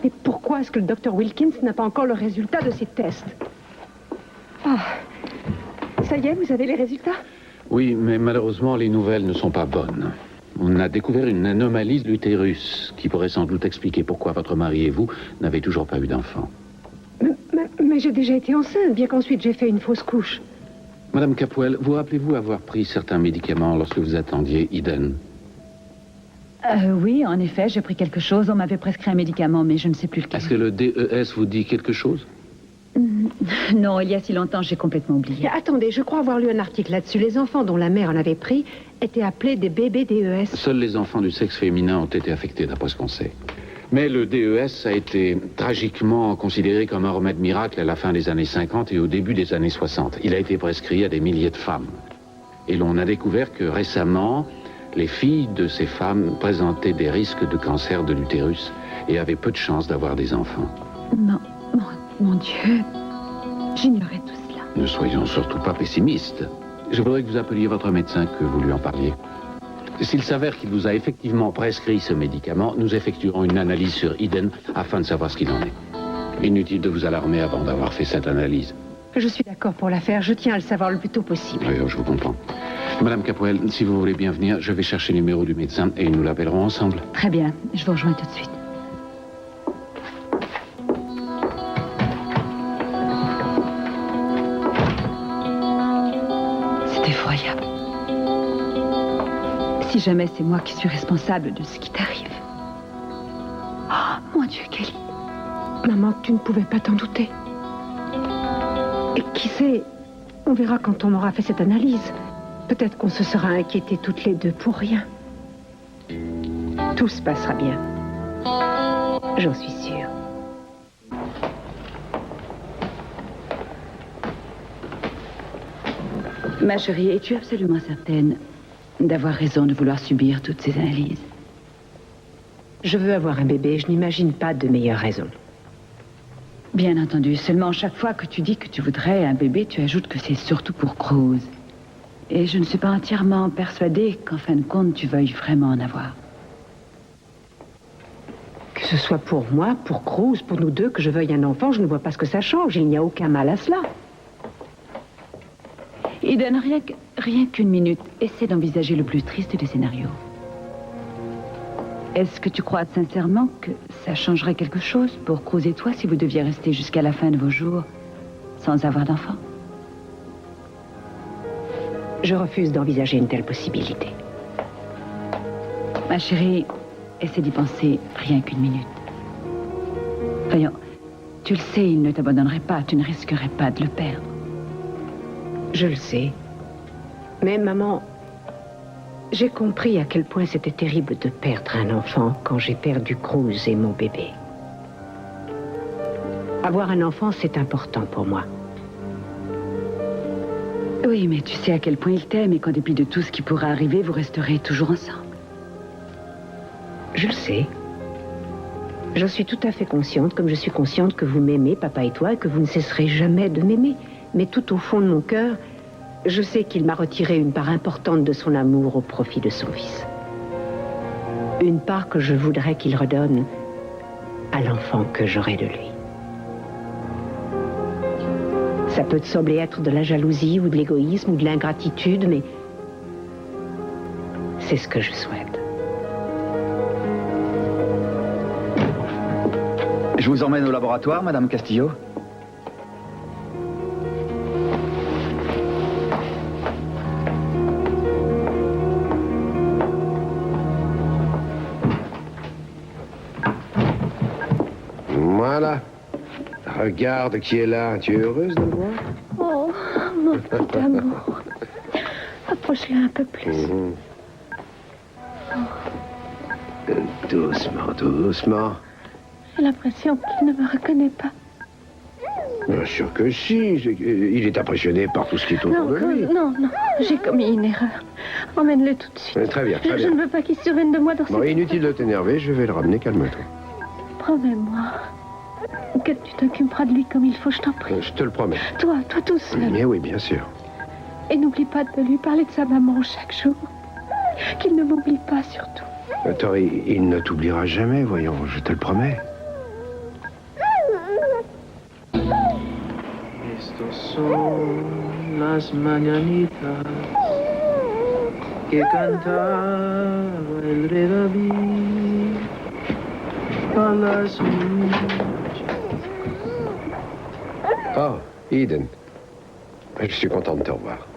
Mais pourquoi est-ce que le docteur Wilkins n'a pas encore le résultat de ses tests? Ah, ça y est, vous avez les résultats? Oui, mais malheureusement, les nouvelles ne sont pas bonnes. On a découvert une anomalie de l'utérus qui pourrait sans doute expliquer pourquoi votre mari et vous n'avez toujours pas eu d'enfant. Mais j'ai déjà été enceinte, bien qu'ensuite j'ai fait une fausse couche. Madame Capwell, vous rappelez-vous avoir pris certains médicaments lorsque vous attendiez Eden? Oui, en effet, j'ai pris quelque chose. On m'avait prescrit un médicament, mais je ne sais plus lequel. Est-ce que le DES vous dit quelque chose? Non, il y a si longtemps, j'ai complètement oublié. Mais attendez, je crois avoir lu un article là-dessus. Les enfants dont la mère en avait pris étaient appelés des bébés DES. Seuls les enfants du sexe féminin ont été affectés, d'après ce qu'on sait. Mais le DES a été tragiquement considéré comme un remède miracle à la fin des années 50 et au début des années 60. Il a été prescrit à des milliers de femmes. Et l'on a découvert que récemment, les filles de ces femmes présentaient des risques de cancer de l'utérus et avaient peu de chances d'avoir des enfants. Non, mon Dieu, j'ignorais tout cela. Ne soyons surtout pas pessimistes. Je voudrais que vous appeliez votre médecin, que vous lui en parliez. S'il s'avère qu'il vous a effectivement prescrit ce médicament, nous effectuerons une analyse sur Eden afin de savoir ce qu'il en est. Inutile de vous alarmer avant d'avoir fait cette analyse. Je suis d'accord pour la faire. Je tiens à le savoir le plus tôt possible. Oui, je vous comprends. Madame Capwell, si vous voulez bien venir, je vais chercher le numéro du médecin et nous l'appellerons ensemble. Très bien, je vous rejoins tout de suite. C'est effroyable. Si jamais c'est moi qui suis responsable de ce qui t'arrive. Oh, mon Dieu, Kelly. Maman, tu ne pouvais pas t'en douter. Et qui sait, on verra quand on aura fait cette analyse. Peut-être qu'on se sera inquiétés toutes les deux pour rien. Tout se passera bien. J'en suis sûre. Ma chérie, es-tu absolument certaine d'avoir raison de vouloir subir toutes ces analyses? Je veux avoir un bébé, je n'imagine pas de meilleure raison. Bien entendu, seulement chaque fois que tu dis que tu voudrais un bébé, tu ajoutes que c'est surtout pour Cruz. Et je ne suis pas entièrement persuadée qu'en fin de compte, tu veuilles vraiment en avoir. Que ce soit pour moi, pour Cruz, pour nous deux, que je veuille un enfant, je ne vois pas ce que ça change. Il n'y a aucun mal à cela. Eden, rien qu'une minute, essaie d'envisager le plus triste des scénarios. Est-ce que tu crois sincèrement que ça changerait quelque chose pour Cruz et toi si vous deviez rester jusqu'à la fin de vos jours sans avoir d'enfant? Je refuse d'envisager une telle possibilité. Ma chérie, essaie d'y penser rien qu'une minute. Voyons, tu le sais, il ne t'abandonnerait pas, tu ne risquerais pas de le perdre. Je le sais. Mais maman, j'ai compris à quel point c'était terrible de perdre un enfant quand j'ai perdu Cruz et mon bébé. Avoir un enfant, c'est important pour moi. Oui, mais tu sais à quel point il t'aime et qu'en dépit de tout ce qui pourra arriver, vous resterez toujours ensemble. Je le sais. J'en suis tout à fait consciente, comme je suis consciente que vous m'aimez, papa et toi, et que vous ne cesserez jamais de m'aimer. Mais tout au fond de mon cœur, je sais qu'il m'a retiré une part importante de son amour au profit de son fils. Une part que je voudrais qu'il redonne à l'enfant que j'aurai de lui. Ça peut te sembler être de la jalousie ou de l'égoïsme ou de l'ingratitude, mais c'est ce que je souhaite. Je vous emmène au laboratoire, Madame Castillo. Voilà. Regarde qui est là. Tu es heureuse de me voir? Oh, mon petit amour. Approche-le un peu plus. Doucement, doucement. J'ai l'impression qu'il ne me reconnaît pas. Bien sûr que si. Il est impressionné par tout ce qui est autour de lui. Non, j'ai commis une erreur. Emmène-le tout de suite. Très bien, très Je bien. ne veux pas qu'il se souvienne de moi dans Bon, cette... inutile de t'énerver, je vais le ramener, calme-toi. Promets-moi que tu t'occuperas de lui comme il faut, je t'en prie. Je te le promets. Toi tout seul. Mais oui, bien sûr. Et n'oublie pas de lui parler de sa maman chaque jour. Qu'il ne m'oublie pas, surtout. Tori, il ne t'oubliera jamais, voyons, je te le promets. Estos son las mañanitas que cantaba el rey David a las Oh, Eden. Je suis content de te revoir.